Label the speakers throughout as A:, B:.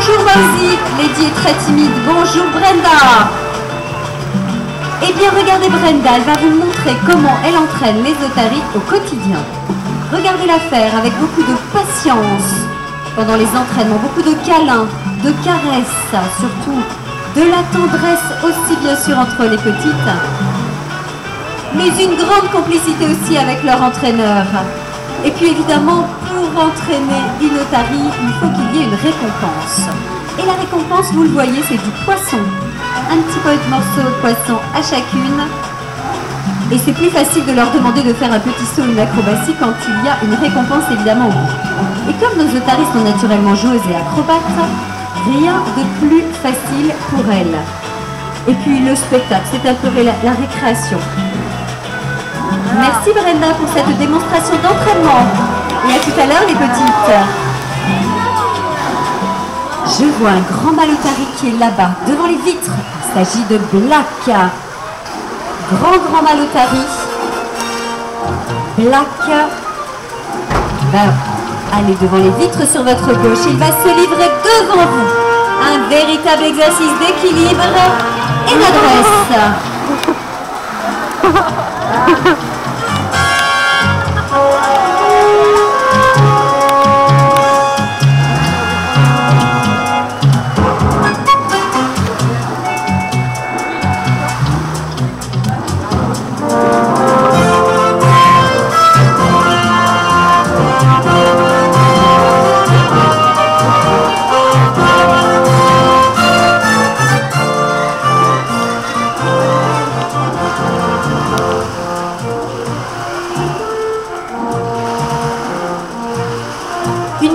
A: Bonjour Mauzy, Lady est très timide. Bonjour Brenda. Eh bien regardez Brenda, elle va vous montrer comment elle entraîne les otaries au quotidien. Regardez-la faire avec beaucoup de patience pendant les entraînements, beaucoup de câlins, de caresses surtout, de la tendresse aussi bien sûr entre les petites, mais une grande complicité aussi avec leur entraîneur. Et puis évidemment, pour entraîner une otarie, il faut qu'il y ait une récompense. Et la récompense, vous le voyez, c'est du poisson. Un petit peu de morceau de poisson à chacune. Et c'est plus facile de leur demander de faire un petit saut, une acrobatie, quand il y a une récompense évidemment au bout. Et comme nos otaries sont naturellement joueuses et acrobates, rien de plus facile pour elles. Et puis le spectacle, c'est un peu la récréation. Merci Brenda pour cette démonstration d'entraînement. Et à tout à l'heure les petites. Je vois un grand mâle otari qui est là-bas, devant les vitres. Il s'agit de Black. Grand mâle otari. Black va aller devant les vitres sur votre gauche. Il va se livrer devant vous. Un véritable exercice d'équilibre et d'adresse.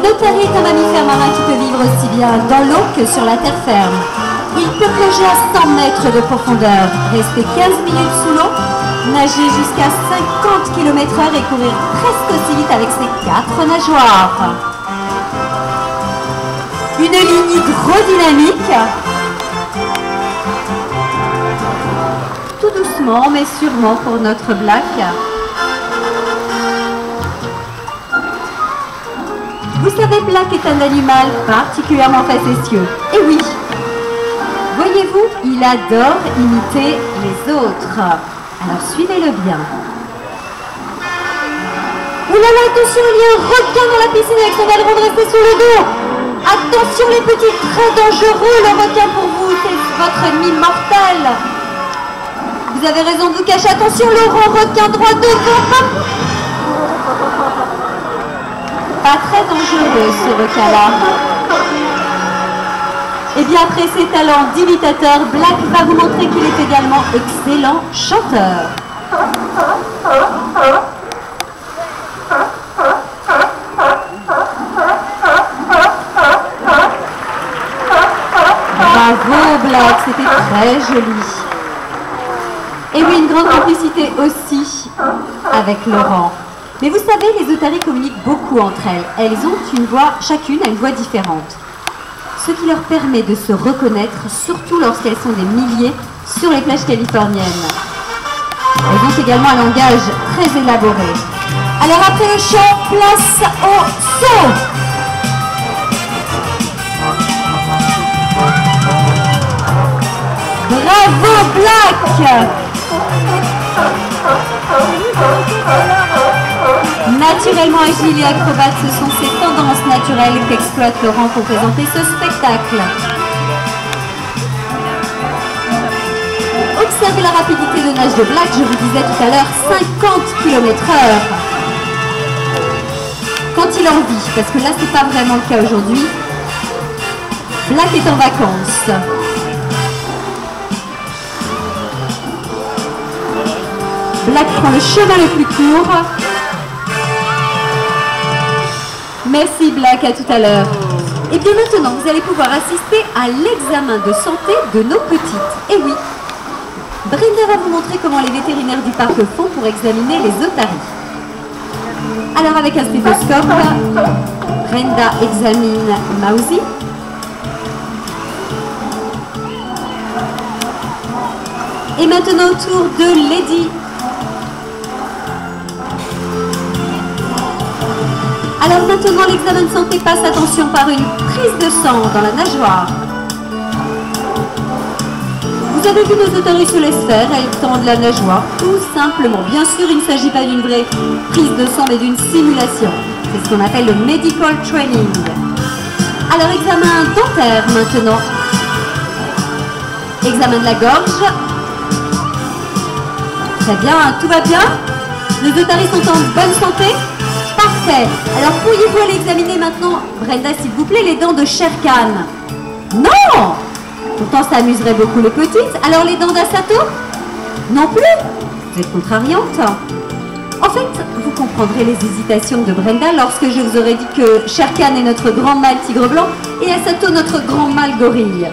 A: L'otari est un mammifère marin qui peut vivre aussi bien dans l'eau que sur la terre ferme. Il peut plonger à 100 mètres de profondeur, rester 15 minutes sous l'eau, nager jusqu'à 50 km/h et courir presque aussi vite avec ses 4 nageoires. Une ligne hydrodynamique. Tout doucement mais sûrement pour notre Black. Vous savez, Black est un animal particulièrement facétieux. Et oui, voyez-vous, il adore imiter les autres. Alors suivez-le bien. Ouh là là, attention, il y a un requin dans la piscine avec son aileron dressé sur le dos. Attention les petits, très dangereux le requin pour vous, c'est votre ennemi mortel. Vous avez raison de vous cacher. Attention, le requin droit devant. Pas très dangereux ce requin-là. Et bien après ses talents d'imitateur, Black va vous montrer qu'il est également excellent chanteur. Bravo Black, c'était très joli. Et oui, une grande complicité aussi avec Laurent. Mais vous savez, les otaries communiquent beaucoup entre elles. Elles ont une voix, chacune a une voix différente. Ce qui leur permet de se reconnaître, surtout lorsqu'elles sont des milliers sur les plages californiennes. Elles ont également un langage très élaboré. Alors après le chant, place au saut. Bravo Black! Naturellement agile et acrobate, ce sont ces tendances naturelles qu'exploite Laurent pour présenter ce spectacle. Observez la rapidité de nage de Black, je vous disais tout à l'heure, 50 km/h. Quand il en vit, parce que là c'est pas vraiment le cas aujourd'hui, Black est en vacances. Black prend le chemin le plus court. Merci Black, à tout à l'heure. Et bien maintenant, vous allez pouvoir assister à l'examen de santé de nos petites. Et oui, Brenda va vous montrer comment les vétérinaires du parc font pour examiner les otaries. Alors avec un stéthoscope, Brenda examine Mauzy. Et maintenant au tour de Lady. Alors maintenant, l'examen de santé passe, attention, par une prise de sang dans la nageoire. Vous avez vu nos otaries se laissent faire, elles tendent la nageoire, tout simplement. Bien sûr, il ne s'agit pas d'une vraie prise de sang, mais d'une simulation. C'est ce qu'on appelle le medical training. Alors, examen dentaire maintenant. Examen de la gorge. Très bien, tout va bien? Nos otaries sont en bonne santé? Parfait. Alors, pourriez-vous aller examiner maintenant, Brenda, s'il vous plaît, les dents de Shere Khan? Non! Pourtant, ça amuserait beaucoup les petites. Alors, les dents d'Asato? Non plus? Vous êtes contrariante. En fait, vous comprendrez les hésitations de Brenda lorsque je vous aurai dit que Shere Khan est notre grand mâle tigre blanc et Asato notre grand mâle gorille.